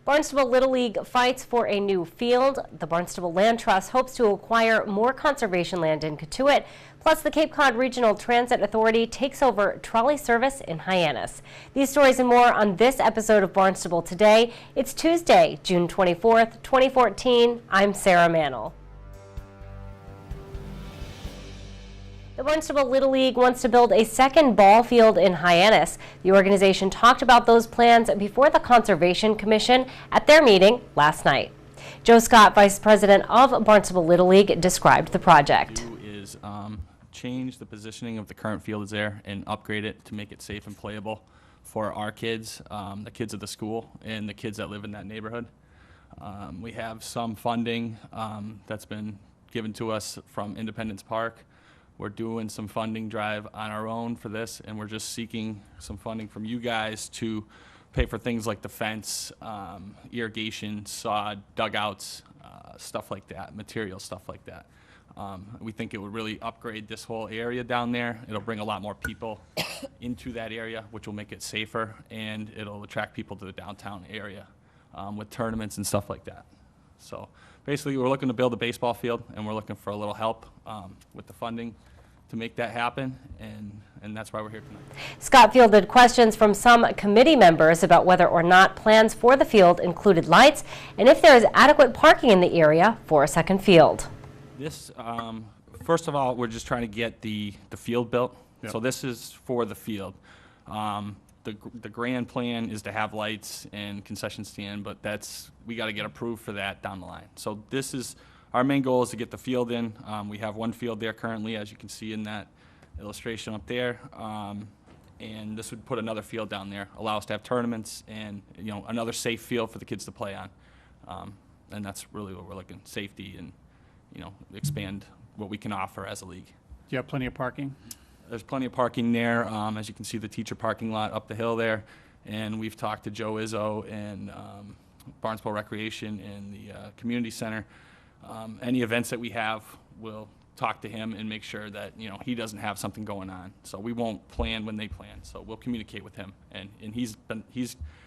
Barnstable Little League fights for a new field. The Barnstable Land Trust hopes to acquire more conservation land in Cotuit. Plus, the Cape Cod Regional Transit Authority takes over trolley service in Hyannis. These stories and more on this episode of Barnstable Today. It's Tuesday, June 24th, 2014. I'm Sarah Mannel. The Barnstable Little League wants to build a second ball field in Hyannis. The organization talked about those plans before the Conservation Commission at their meeting last night. Joe Scott, Vice President of Barnstable Little League, described the project. Is change the positioning of the current fields there and upgrade it to make it safe and playable for our kids, the kids of the school, and the kids that live in that neighborhood. We have some funding that's been given to us from Independence Park. We're doing some funding drive on our own for this, and we're just seeking some funding from you guys to pay for things like the fence, irrigation, sod, dugouts, stuff like that, material stuff like that. We think it would really upgrade this whole area down there. It'll bring a lot more people into that area, which will make it safer, and it'll attract people to the downtown area with tournaments and stuff like that. So basically, we're looking to build a baseball field, and we're looking for a little help with the funding to make that happen, and that's why we're here tonight. Scott fielded questions from some committee members about whether or not plans for the field included lights and if there is adequate parking in the area for a second field. This, first of all, we're just trying to get the field built. Yep. So this is for the field. The grand plan is to have lights and concession stand, but we got to get approved for that down the line. So this is our main goal, is to get the field in. We have one field there currently, as you can see in that illustration up there, and this would put another field down there, allow us to have tournaments and another safe field for the kids to play on, and that's really what we're looking, safety and expand what we can offer as a league. Do you have plenty of parking? There's plenty of parking there. As you can see, the teacher parking lot up the hill there. And we've talked to Joe Izzo and Barnstable Recreation and the community center. Any events that we have, we'll talk to him and make sure that he doesn't have something going on. So we won't plan when they plan. So we'll communicate with him. And he's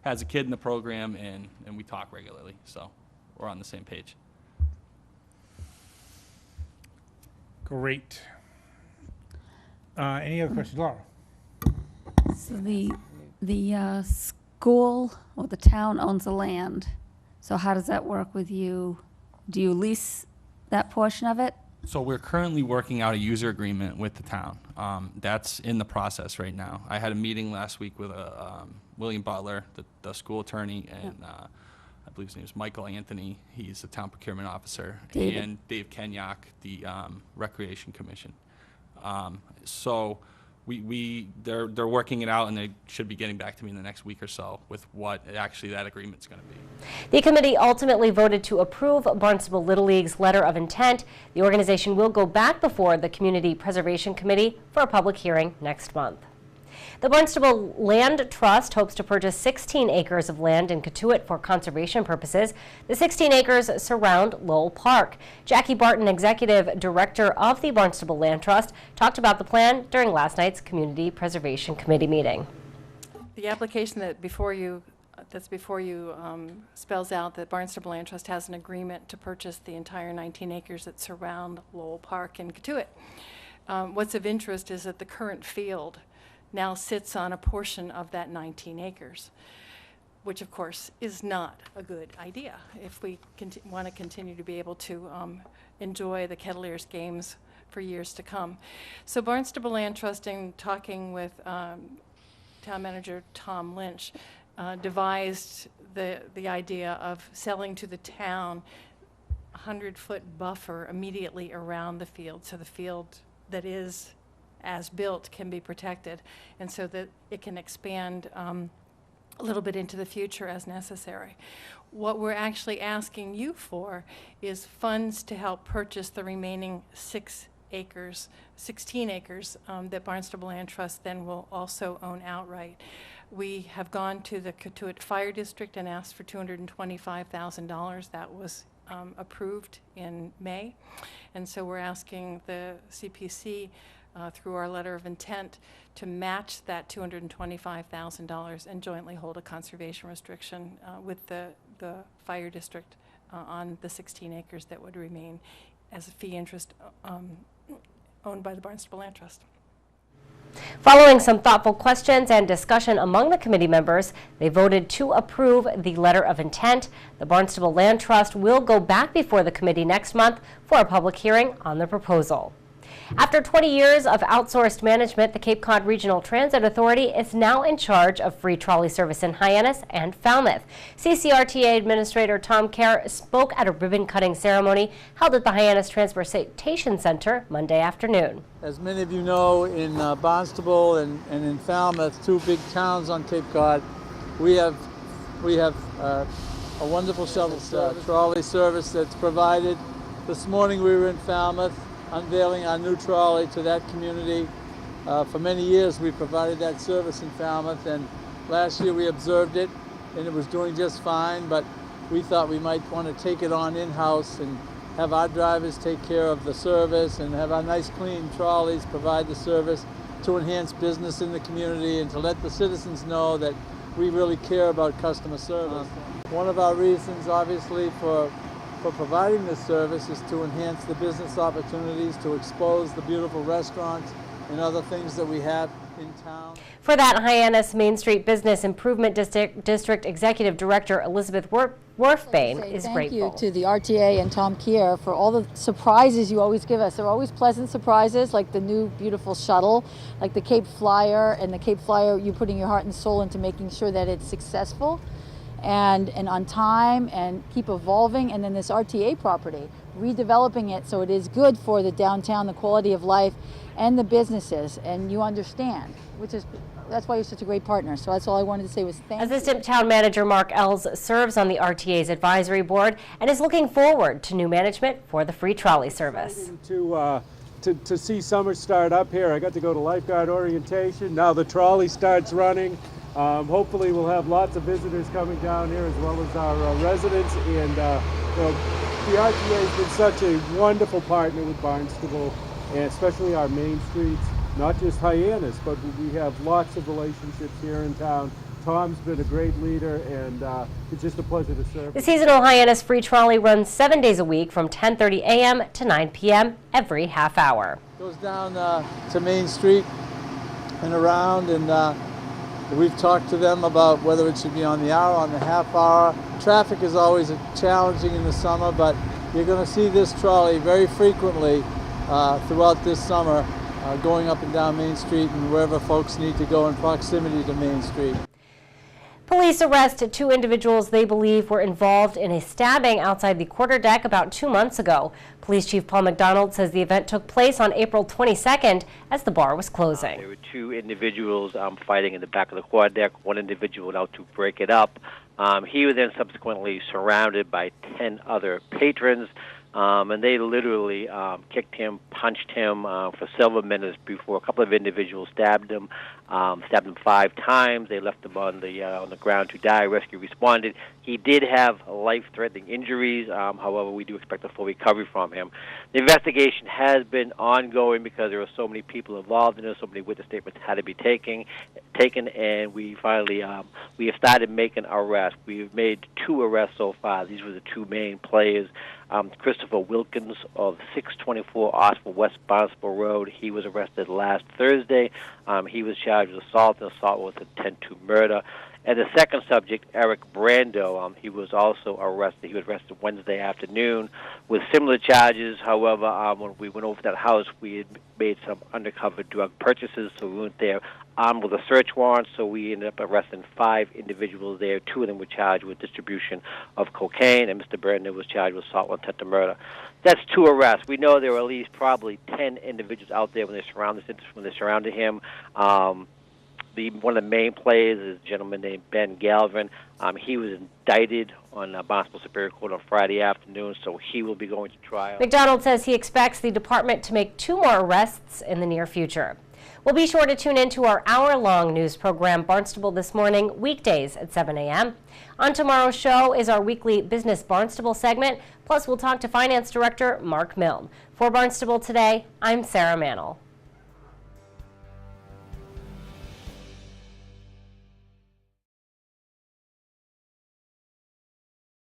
has a kid in the program, and we talk regularly. So we're on the same page. Great. Any other questions, Laura? So the school or the town owns the land. So how does that work with you? Do you lease that portion of it? So we're currently working out a user agreement with the town. That's in the process right now. I had a meeting last week with William Butler, the school attorney, and I believe his name is Michael Anthony. He's the town procurement officer, and Dave Kenyak, the Recreation Commission. So they're working it out, and they should be getting back to me in the next week or so with what actually that agreement's going to be. The committee ultimately voted to approve Barnstable Little League's letter of intent. The organization will go back before the Community Preservation Committee for a public hearing next month. The Barnstable Land Trust hopes to purchase 16 acres of land in Cotuit for conservation purposes. The 16 acres surround Lowell Park. Jackie Barton, Executive Director of the Barnstable Land Trust, talked about the plan during last night's Community Preservation Committee meeting. The application that's before you spells out that Barnstable Land Trust has an agreement to purchase the entire 19 acres that surround Lowell Park in Cotuit. What's of interest is that the current field now sits on a portion of that 19 acres, which of course is not a good idea if we want to continue to be able to enjoy the Kettleers games for years to come. So Barnstable Land Trust, in talking with Town Manager Tom Lynch, devised the idea of selling to the town a 100-foot buffer immediately around the field, so the field that is as built can be protected, and so that it can expand a little bit into the future as necessary. What we're actually asking you for is funds to help purchase the remaining 16 acres that Barnstable Land Trust then will also own outright. We have gone to the Cotuit Fire District and asked for $225,000. That was approved in May, and so we're asking the CPC through our letter of intent to match that $225,000 and jointly hold a conservation restriction with the fire district on the 16 acres that would remain as a fee interest owned by the Barnstable Land Trust. Following some thoughtful questions and discussion among the committee members, they voted to approve the letter of intent. The Barnstable Land Trust will go back before the committee next month for a public hearing on the proposal. After 20 years of outsourced management, the Cape Cod Regional Transit Authority is now in charge of free trolley service in Hyannis and Falmouth. CCRTA Administrator Tom Kerr spoke at a ribbon-cutting ceremony held at the Hyannis Transportation Center Monday afternoon. As many of you know, in Barnstable and in Falmouth, two big towns on Cape Cod, we have a wonderful shuttle trolley service that's provided. This morning we were in Falmouth, unveiling our new trolley to that community. For many years we provided that service in Falmouth, and last year we observed it and it was doing just fine, but we thought we might want to take it on in-house and have our drivers take care of the service and have our nice clean trolleys provide the service to enhance business in the community and to let the citizens know that we really care about customer service. One of our reasons obviously for providing this service is to enhance the business opportunities, to expose the beautiful restaurants and other things that we have in town. For that, Hyannis Main Street Business Improvement District Executive Director Elizabeth Worfbane is thank grateful. you to the RTA and Tom Kier for all the surprises you always give us. They're always pleasant surprises, like the new beautiful shuttle, like the Cape Flyer, and the Cape Flyer, you putting your heart and soul into making sure that it's successful and on time and keep evolving. And then this RTA property, redeveloping it so it is good for the downtown, the quality of life, and the businesses, and you understand, that's why you're such a great partner. So that's all I wanted to say was thank you. Assistant Town Manager Mark Ells serves on the RTA's advisory board and is looking forward to new management for the free trolley service. To see summer start up here. I got to go to lifeguard orientation. Now the trolley starts running. Hopefully we'll have lots of visitors coming down here as well as our residents. And the RTA has been such a wonderful partner with Barnstable, and especially our main streets. Not just Hyannis, but we have lots of relationships here in town. Tom's been a great leader, and it's just a pleasure to serve. The seasonal Hyannis free trolley runs 7 days a week from 10:30 a.m. to 9 p.m. every half hour. Goes down to Main Street and around, and we've talked to them about whether it should be on the hour, on the half hour. Traffic is always challenging in the summer, but you're going to see this trolley very frequently throughout this summer, going up and down Main Street and wherever folks need to go in proximity to Main Street. Police arrested 2 individuals they believe were involved in a stabbing outside the quarterdeck about 2 months ago. Police Chief Paul McDonald says the event took place on April 22nd as the bar was closing. There were 2 individuals fighting in the back of the quarterdeck. One individual went out to break it up. He was then subsequently surrounded by 10 other patrons. And they literally kicked him, punched him for several minutes before a couple of individuals stabbed him 5 times. They left him on the ground to die. Rescue responded. He did have life-threatening injuries. However, we do expect a full recovery from him. The investigation has been ongoing because there are so many people involved in it. So many witness statements had to be taken, and we finally we have started making arrests. We've made 2 arrests so far. These were the 2 main players. Christopher Wilkins of 624 Oswald West Barnstable Road. He was arrested last Thursday. He was charged with assault and assault with intent to murder. And the second subject, Eric Brando, he was also arrested. He was arrested Wednesday afternoon with similar charges. However, when we went over to that house, we had made some undercover drug purchases, so we went there armed with a search warrant, so we ended up arresting 5 individuals there. 2 of them were charged with distribution of cocaine, and Mr. Brando was charged with assault with intent to murder. That's 2 arrests. We know there were at least probably 10 individuals out there when they surrounded him. One of the main players is a gentleman named Ben Galvin. He was indicted on Barnstable Superior Court on Friday afternoon, so he will be going to trial. McDonald says he expects the department to make 2 more arrests in the near future. We'll be sure to tune in to our hour-long news program, Barnstable This Morning, weekdays at 7 a.m. On tomorrow's show is our weekly Business Barnstable segment, plus we'll talk to Finance Director Mark Milne. For Barnstable Today, I'm Sarah Mannel.